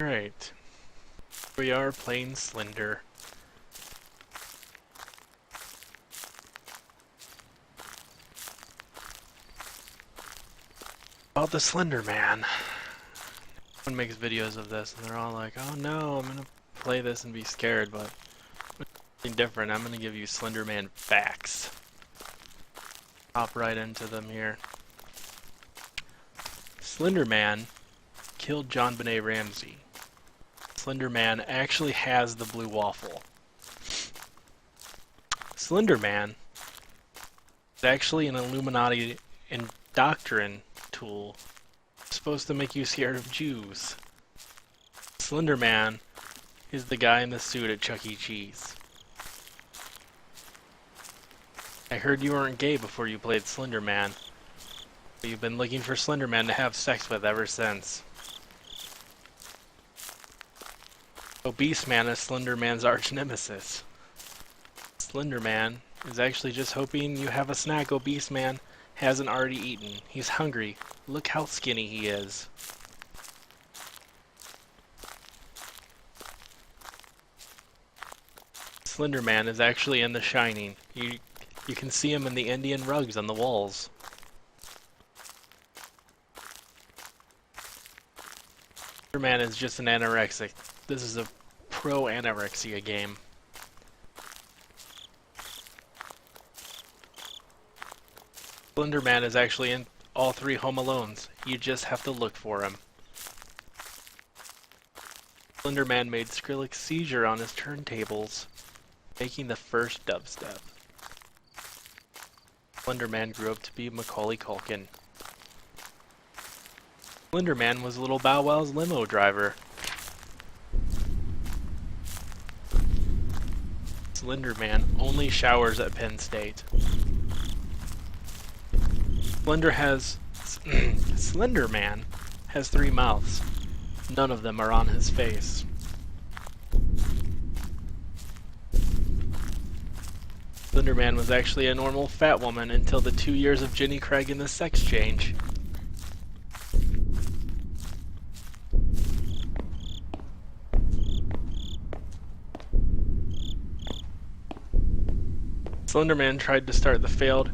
Alright, we are playing Slender. About the Slender Man. Everyone makes videos of this and they're all like, oh no, I'm gonna play this and be scared, but something different. I'm gonna give you Slender Man facts. Hop right into them here. Slender Man killed John Benet Ramsey. Slender Man actually has the blue waffle. Slender Man is actually an Illuminati indoctrination tool supposed to make you scared of Jews. Slender Man is the guy in the suit at Chuck E. Cheese. I heard you weren't gay before you played Slender Man, but you've been looking for Slender Man to have sex with ever since. Obese Man is Slender Man's arch nemesis. Slender Man is actually just hoping you have a snack Obese Man hasn't already eaten. He's hungry. Look how skinny he is. Slender Man is actually in The Shining. You can see him in the Indian rugs on the walls. Slender Man is just an anorexic. This is a pro-anorexia game. Slender Man is actually in all three Home Alones. You just have to look for him. Slender Man made Skrillex seizure on his turntables, making the first dubstep. Slender Man grew up to be Macaulay Culkin. Slender Man was Little Bow Wow's limo driver. Slender Man only showers at Penn State. Slender Man has 3 mouths. None of them are on his face. Slender Man was actually a normal fat woman until the 2 years of Jenny Craig and the sex change. Slender Man tried to start the failed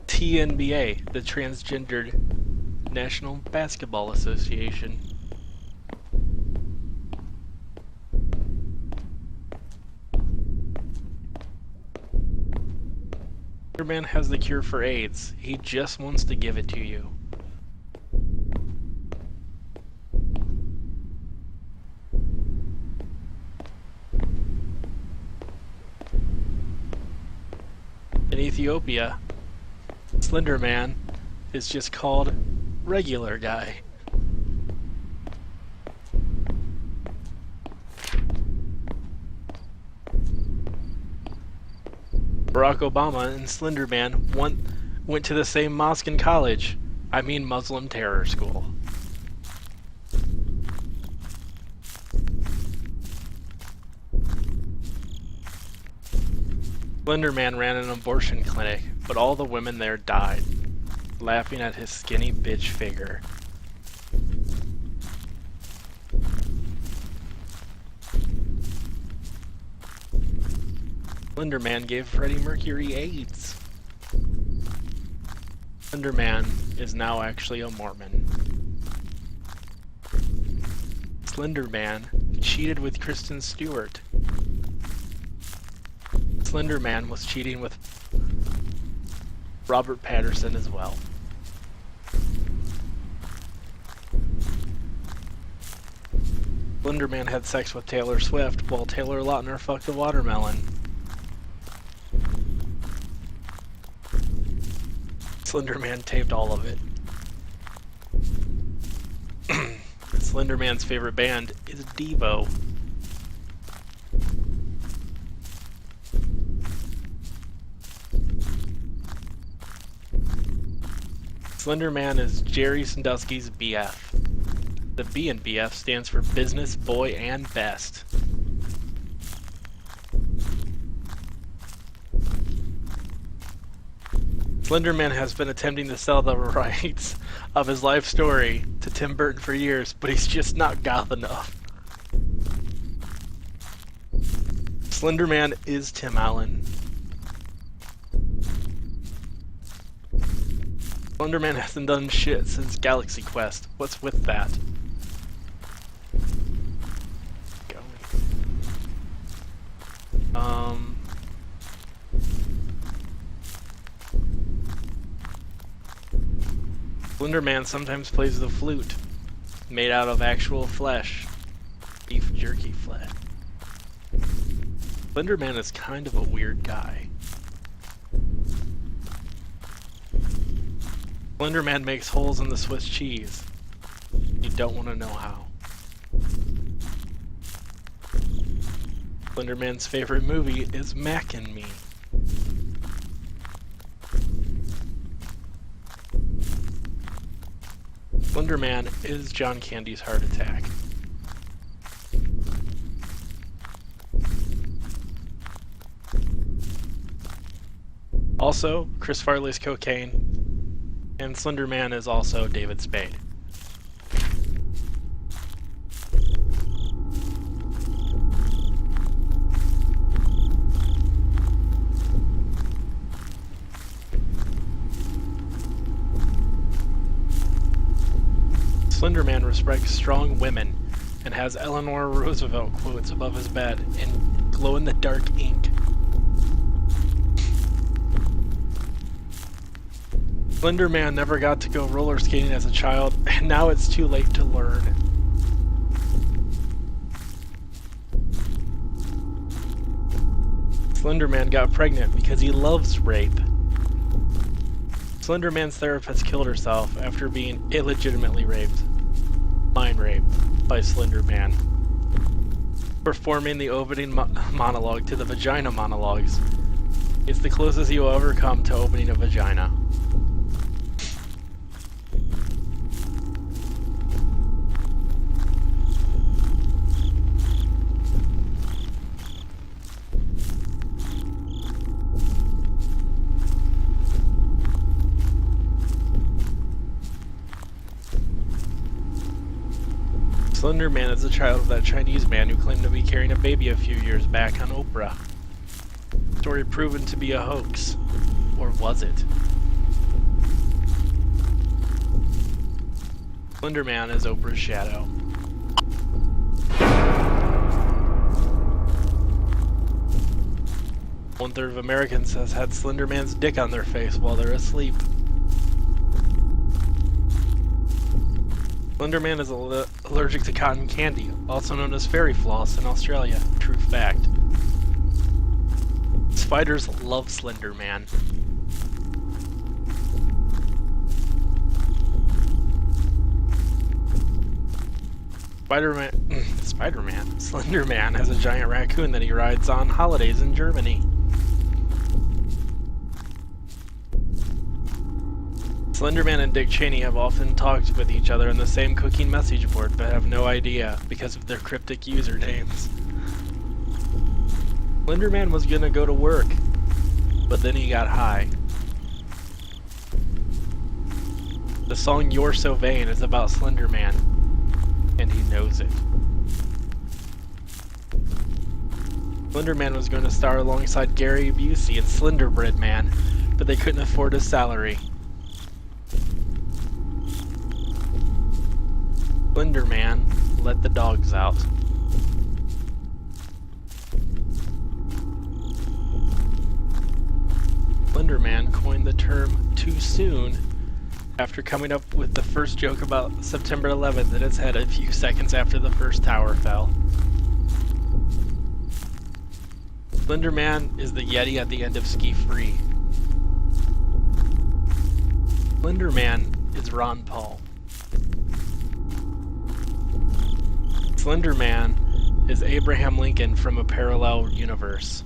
TNBA, the Transgendered National Basketball Association. Slender Man has the cure for AIDS. He just wants to give it to you. In Ethiopia, Slender Man is just called Regular Guy. Barack Obama and Slender Man went to the same mosque and college. I mean Muslim terror school. Slender Man ran an abortion clinic, but all the women there died, laughing at his skinny bitch figure. Slender Man gave Freddie Mercury AIDS. Slender Man is now actually a Mormon. Slender Man cheated with Kristen Stewart. Slender Man was cheating with Robert Patterson as well. Slender Man had sex with Taylor Swift while Taylor Lautner fucked a watermelon. Slender Man taped all of it. Slender Man's favorite band is Devo. Slender Man is Jerry Sandusky's BF. The B in BF stands for Business, Boy, and Best. Slenderman has been attempting to sell the rights of his life story to Tim Burton for years, but he's just not goth enough. Slenderman is Tim Allen. Slenderman hasn't done shit since Galaxy Quest. What's with that? Slenderman sometimes plays the flute, made out of actual flesh. Beef jerky flesh. Slenderman is kind of a weird guy. Slenderman makes holes in the Swiss cheese. You don't want to know how. Slenderman's favorite movie is Mac and Me. Slenderman is John Candy's heart attack. Also, Chris Farley's cocaine, and Slenderman is also David Spade. Slenderman respects strong women and has Eleanor Roosevelt quotes above his bed in glow-in-the-dark ink. Slenderman never got to go roller skating as a child, and now it's too late to learn. Slenderman got pregnant because he loves rape. Slenderman's therapist killed herself after being illegitimately raped. Mind raped by Slenderman. Performing the opening monologue to the vagina monologues. It's the closest you'll ever come to opening a vagina. Slenderman is the child of that Chinese man who claimed to be carrying a baby a few years back on Oprah. Story proven to be a hoax. Or was it? Slenderman is Oprah's shadow. One-third of Americans has had Slenderman's dick on their face while they're asleep. Slenderman is allergic to cotton candy, also known as fairy floss in Australia. True fact. Spiders love Slenderman. Slenderman has a giant raccoon that he rides on holidays in Germany. Slenderman and Dick Cheney have often talked with each other on the same cooking message board, but have no idea because of their cryptic usernames. Slenderman was gonna go to work, but then he got high. The song You're So Vain is about Slenderman, and he knows it. Slenderman was going to star alongside Gary Busey in Slender Bread Man, but they couldn't afford his salary. Slenderman let the dogs out. Slenderman coined the term too soon after coming up with the first joke about September 11th in his head a few seconds after the first tower fell. Slenderman is the Yeti at the end of Ski Free. Slenderman is Ron Paul. Slenderman is Abraham Lincoln from a parallel universe.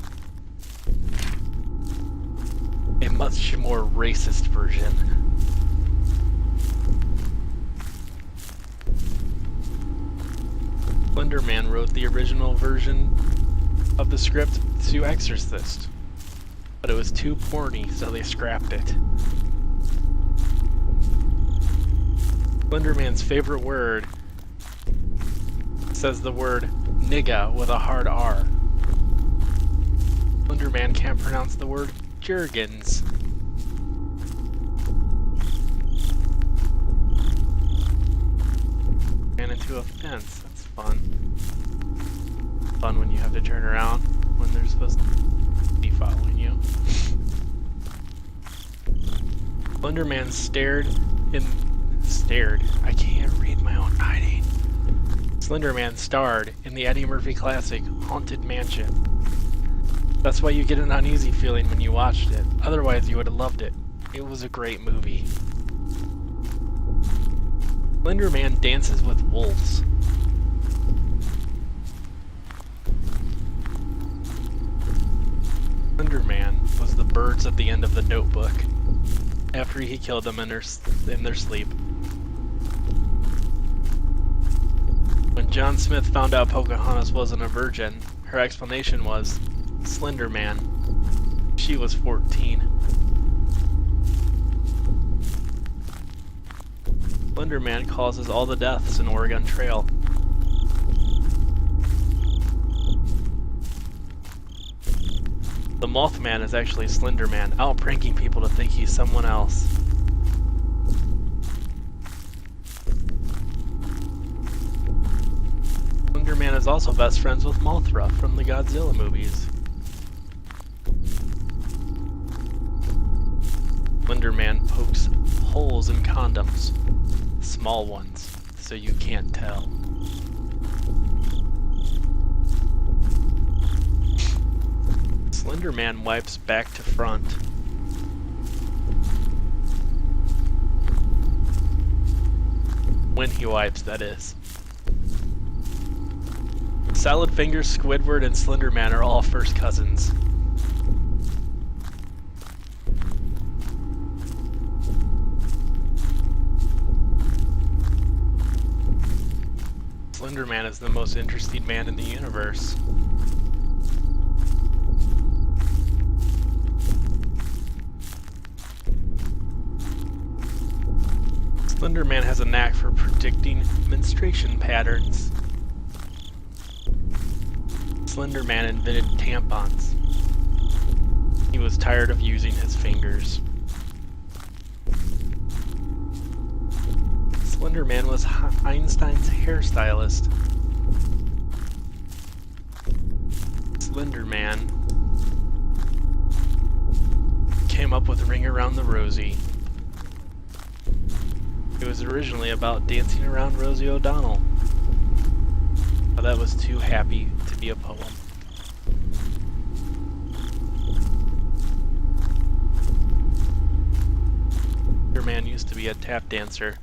A much more racist version. Slenderman wrote the original version of the script to Exorcist. but it was too porny, so they scrapped it. Slenderman's favorite word says the word nigga with a hard R. Slenderman can't pronounce the word Jergens. Ran into a fence. That's fun. Fun when you have to turn around when they're supposed to be following you. Slenderman I can't read my own writing. Slenderman starred in the Eddie Murphy classic Haunted Mansion. That's why you get an uneasy feeling when you watched it. Otherwise, you would have loved it. It was a great movie. Slenderman dances with wolves. Slenderman was the birds at the end of The Notebook, after he killed them in their sleep. When John Smith found out Pocahontas wasn't a virgin, her explanation was, Slenderman. She was 14. Slenderman causes all the deaths in Oregon Trail. The Mothman is actually Slenderman, out pranking people to think he's someone else. Slenderman is also best friends with Mothra from the Godzilla movies. Slenderman pokes holes in condoms, small ones, so you can't tell. Slenderman wipes back to front. When he wipes, that is. Salad Fingers, Squidward, and Slenderman are all first cousins. Slenderman is the most interesting man in the universe. Slenderman has a knack for predicting menstruation patterns. Slenderman invented tampons. He was tired of using his fingers. Slenderman was Einstein's hairstylist. Slenderman came up with Ring Around the Rosie. It was originally about dancing around Rosie O'Donnell, but that was too happy to be a poem. Slenderman used to be a tap dancer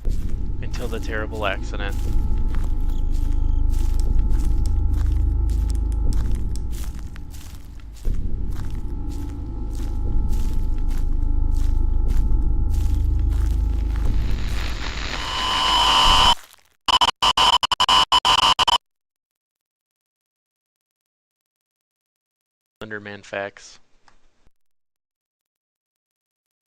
until the terrible accident. Slenderman facts.